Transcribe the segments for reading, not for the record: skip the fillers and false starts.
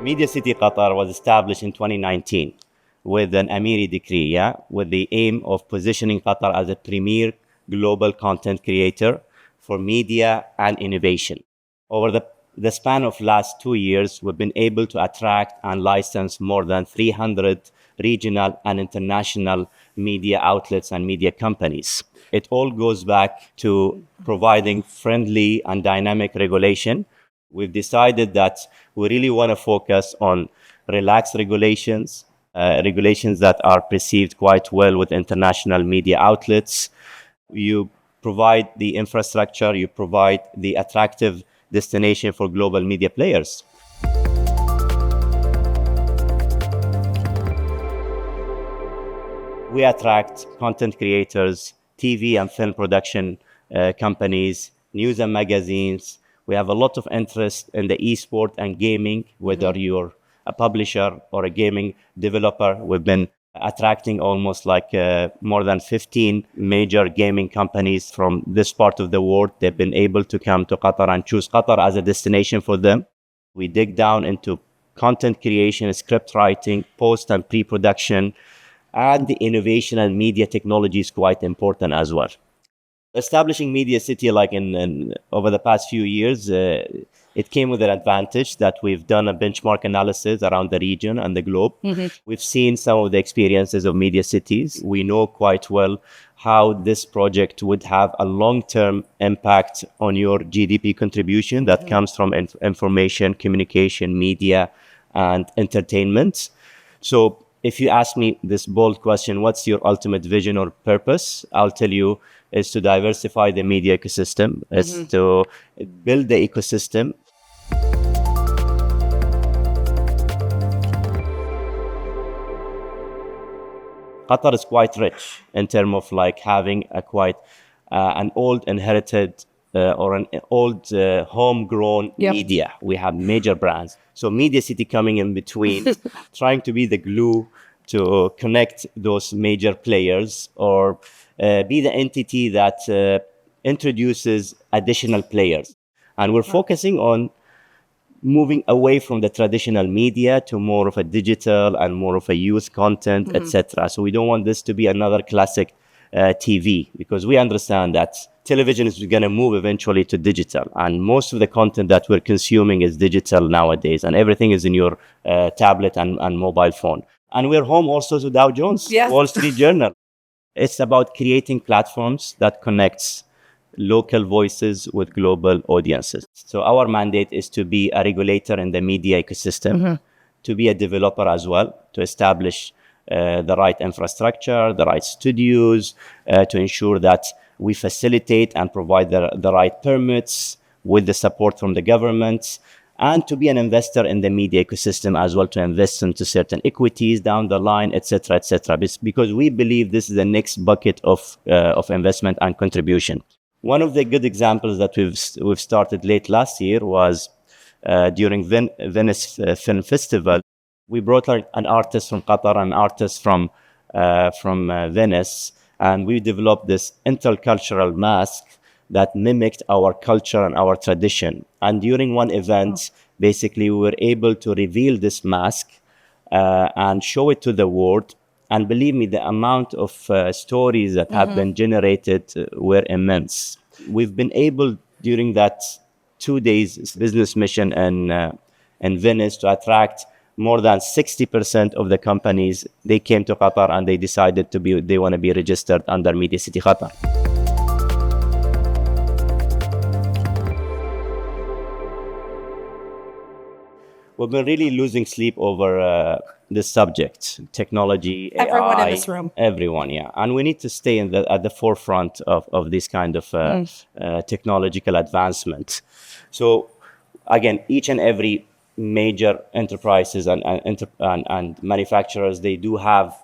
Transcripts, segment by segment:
Media City Qatar was established in 2019 with an Amiri decree, with the aim of positioning Qatar as a premier global content creator for media and innovation. Over the span of last 2 years, we've been able to attract and license more than 300 regional and international media outlets and media companies. It all goes back to providing friendly and dynamic regulation. We've decided that we really want to focus on relaxed regulations, regulations that are perceived quite well with international media outlets. You provide the infrastructure, you provide the attractive destination for global media players. We attract content creators, TV and film production companies, news and magazines. We have a lot of interest in the esport and gaming, whether you're a publisher or a gaming developer. We've been attracting almost more than 15 major gaming companies from this part of the world. They've been able to come to Qatar and choose Qatar as a destination for them. We dig down into content creation, script writing, post and pre-production, and the innovation and media technology is quite important as well. Establishing Media City, in over the past few years, it came with an advantage that we've done a benchmark analysis around the region and the globe. We've seen some of the experiences of media cities. We know quite well how this project would have a long-term impact on your GDP contribution that comes from information, communication, media, and entertainment. So if you ask me this bold question, what's your ultimate vision or purpose? I'll tell you, is to diversify the media ecosystem, is to build the ecosystem. Qatar is quite rich in terms of having a quite an old inherited or an old homegrown media. We have major brands. So Media City coming in between, trying to be the glue to connect those major players or be the entity that introduces additional players. And we're focusing on moving away from the traditional media to more of a digital and more of a youth content, etc. So we don't want this to be another classic TV, because we understand that television is going to move eventually to digital, and most of the content that we're consuming is digital nowadays, and everything is in your tablet and mobile phone. And we're home also to Dow Jones, Wall Street Journal. It's about creating platforms that connects local voices with global audiences. So our mandate is to be a regulator in the media ecosystem, to be a developer as well, to establish the right infrastructure, the right studios, to ensure that we facilitate and provide the right permits with the support from the government, and to be an investor in the media ecosystem as well, to invest into certain equities down the line, etc., etc. Because we believe this is the next bucket of investment and contribution. One of the good examples that we've started late last year was during Venice Film Festival. We brought an artist from Qatar, an artist from Venice, and we developed this intercultural mask that mimicked our culture and our tradition. And during one event, basically, we were able to reveal this mask and show it to the world. And believe me, the amount of stories that have been generated were immense. We've been able, during that 2 days business mission in Venice, to attract more than 60% of the companies. They came to Qatar and they decided they want to be registered under Media City Qatar. We've been really losing sleep over this subject, technology, AI. Everyone in this room. Everyone, yeah. And we need to stay at the forefront of this kind of technological advancement. So again, each and every major enterprises and manufacturers, they do have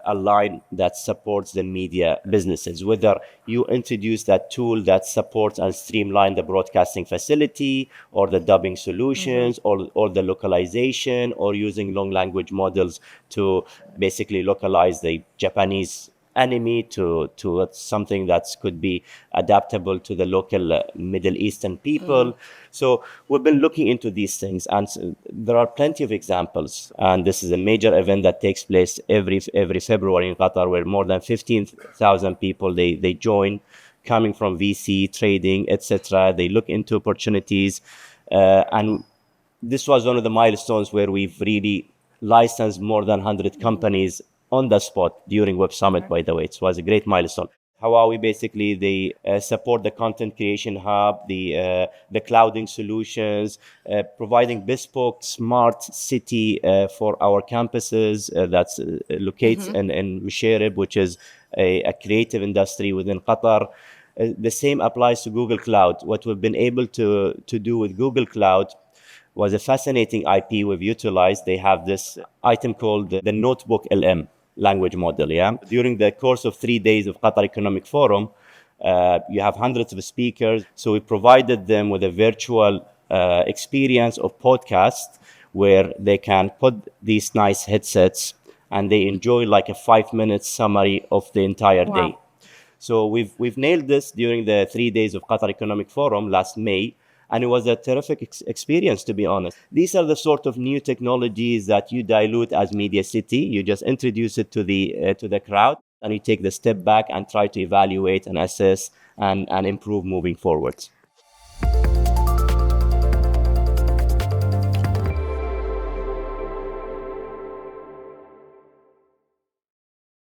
a line that supports the media businesses, whether you introduce that tool that supports and streamline the broadcasting facility or the dubbing solutions or the localization, or using long language models to basically localize the Japanese enemy to something that could be adaptable to the local Middle Eastern people. So we've been looking into these things, and there are plenty of examples. And this is a major event that takes place every February in Qatar, where more than 15,000 people they join, coming from VC trading, etc. They look into opportunities, and this was one of the milestones where we've really licensed more than 100 companies on the spot during Web Summit, by the way. It was a great milestone. Huawei, basically, they support the content creation hub, the clouding solutions, providing bespoke smart city for our campuses that's located in Musharraf, which is a creative industry within Qatar. The same applies to Google Cloud. What we've been able to do with Google Cloud was a fascinating IP we've utilized. They have this item called the Notebook LM language model. Yeah. During the course of 3 days of Qatar Economic Forum, you have hundreds of speakers. So we provided them with a virtual experience of podcast where they can put these nice headsets and they enjoy like a 5 minute summary of the entire day. So we've nailed this during the 3 days of Qatar Economic Forum last May, and it was a terrific experience, to be honest. These are the sort of new technologies that you dilute as Media City. You just introduce it to the crowd, and you take the step back and try to evaluate and assess and improve moving forward.